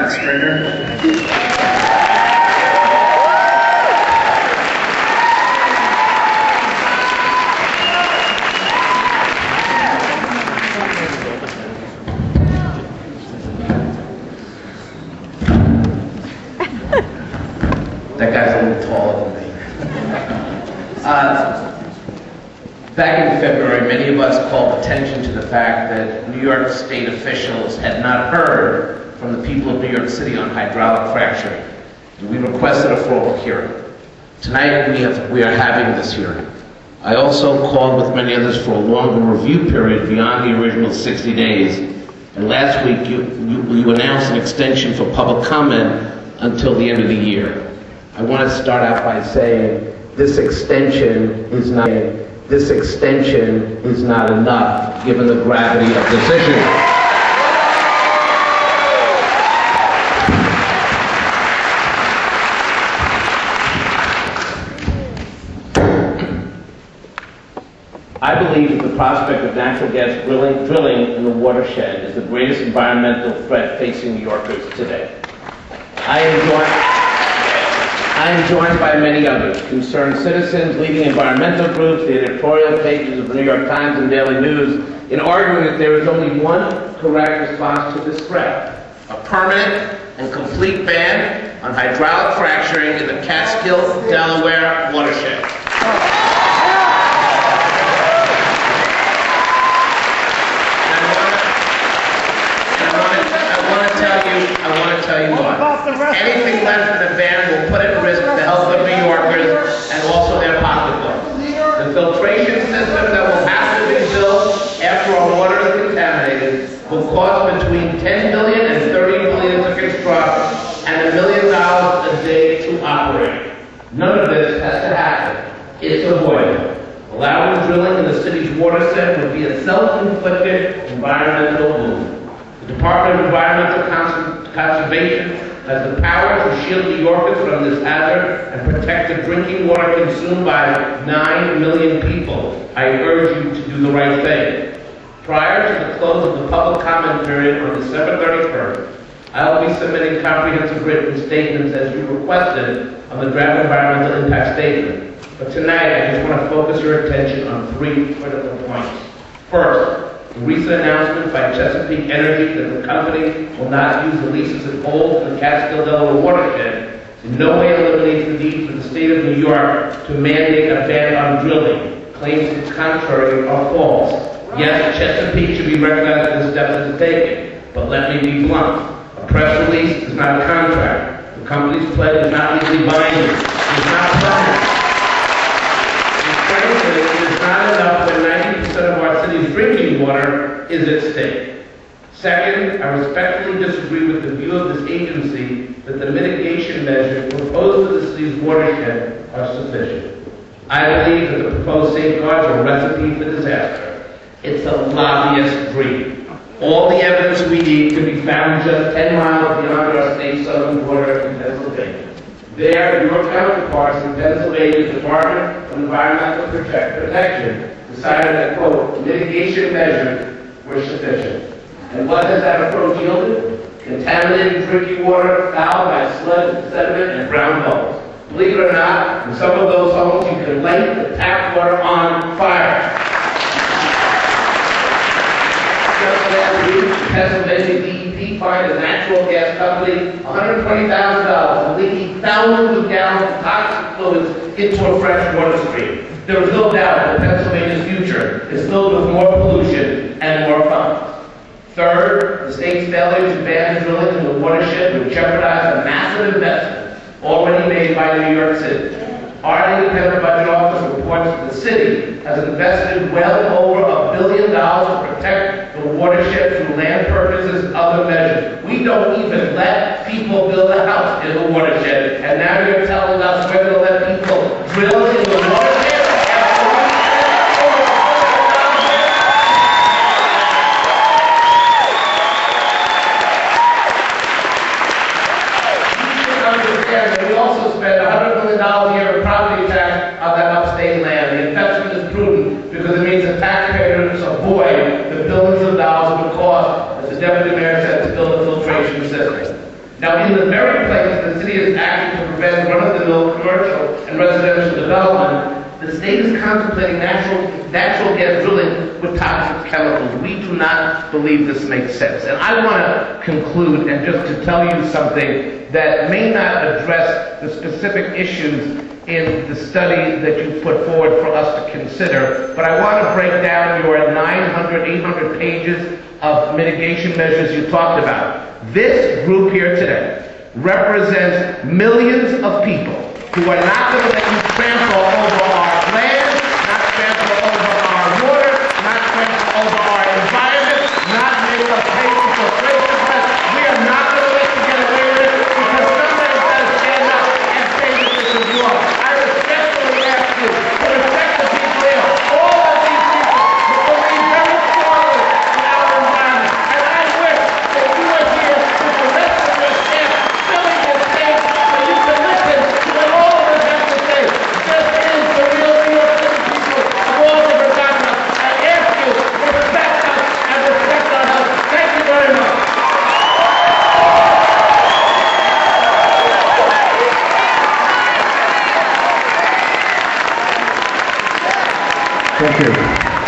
Scott Stringer. That guy's a little taller than me. Back in February, many of us called attention to the fact that New York State officials had not heard from the people of New York City on hydraulic fracturing. We requested a formal hearing. Tonight we are having this hearing. I also called with many others for a longer review period beyond the original 60 days. And last week you announced an extension for public comment until the end of the year. I want to start out by saying this extension is not enough given the gravity of this issue. I believe that the prospect of natural gas drilling in the watershed is the greatest environmental threat facing New Yorkers today. I am joined by many others, concerned citizens, leading environmental groups, the editorial pages of the New York Times and Daily News, in arguing that there is only one correct response to this threat: a permanent and complete ban on hydraulic fracturing in the Catskill, Delaware watershed. I want to tell you why. Anything less than a ban will put at risk the health of New Yorkers and also their pocketbooks. The filtration system that will have to be built after our water is contaminated will cost between $10 billion and $30 billion to construct and $1 million a day to operate. None of this has to happen. It's avoidable. Allowing drilling in the city's watershed would be a self-inflicted environmental wound. The Department of Environmental Conservation has the power to shield New Yorkers from this hazard and protect the drinking water consumed by 9 million people. I urge you to do the right thing. Prior to the close of the public comment period on December 31st, I will be submitting comprehensive written statements as you requested on the draft environmental impact statement. But tonight, I just want to focus your attention on 3 critical points. First, the recent announcement by Chesapeake Energy that the company will not use the leases it holds in the Catskill, Delaware watershed in no way eliminates the need for the state of New York to mandate a ban on drilling. Claims to the contrary are false. Yes, Chesapeake should be recognized for the steps it's taking, but let me be blunt. A press release is not a contract. The company's pledge is not legally binding. It's not permanent. It is not enough when 90% of our city's drinking water is at stake. Second, I respectfully disagree with the view of this agency that the mitigation measures proposed for the city's watershed are sufficient. I believe that the proposed safeguards are a recipe for disaster. It's a lobbyist dream. All the evidence we need can be found just 10 miles beyond our state's southern border in Pennsylvania. There, your counterparts in Pennsylvania's Department of Environmental Protection decided that, quote, mitigation measures were sufficient. And what has that approach yielded? Contaminated drinking water fouled by sludge, sediment, and brown bubbles. Believe it or not, in some of those homes you can light the tap water on fire. Just last week, the Pennsylvania DEC fined a natural gas company $120,000 for leaking thousands of gallons of toxic fluids into a fresh water stream. There is no doubt that Pennsylvania's future is filled with more pollution and more funds. Third, the state's failure to ban drilling in the watershed would jeopardize a massive investment already made by New York City. Our independent budget office reports that the city has invested well over $1 billion to protect the watershed through land purchases and other measures. We don't even let people build a house in the watershed, and now you're telling us we're going to let people drill in the watershed? We also spend $100 million a year in property tax on that upstate land. The investment is prudent because it means the taxpayers avoid the billions of dollars it would cost, as the deputy mayor said, to build a filtration system. the very places the city is acting to prevent run-of-the-mill commercial and residential development, the state is contemplating natural gas drilling with toxic chemicals. We do not believe this makes sense. And I want to conclude and just to tell you something that may not address the specific issues in the study that you put forward for us to consider, but I want to break down your 900, 800 pages of mitigation measures you talked about. This group here today represents millions of people who are not going to let you trample over our land, not trample over our water, not trample over our environment, not make us pay for filtration tests. We are not going to let you get away with it because somebody's got to stand up and say that this is wrong. I respectfully ask you to respect the people here. All of these people who believe very strongly in our environment. And I wish that you were here with the rest of your staff filling this tape so you can listen to what all of us have to say. This is the real New York City people of all different backgrounds. I ask you to respect us and respect our health. Thank you very much. Thank you.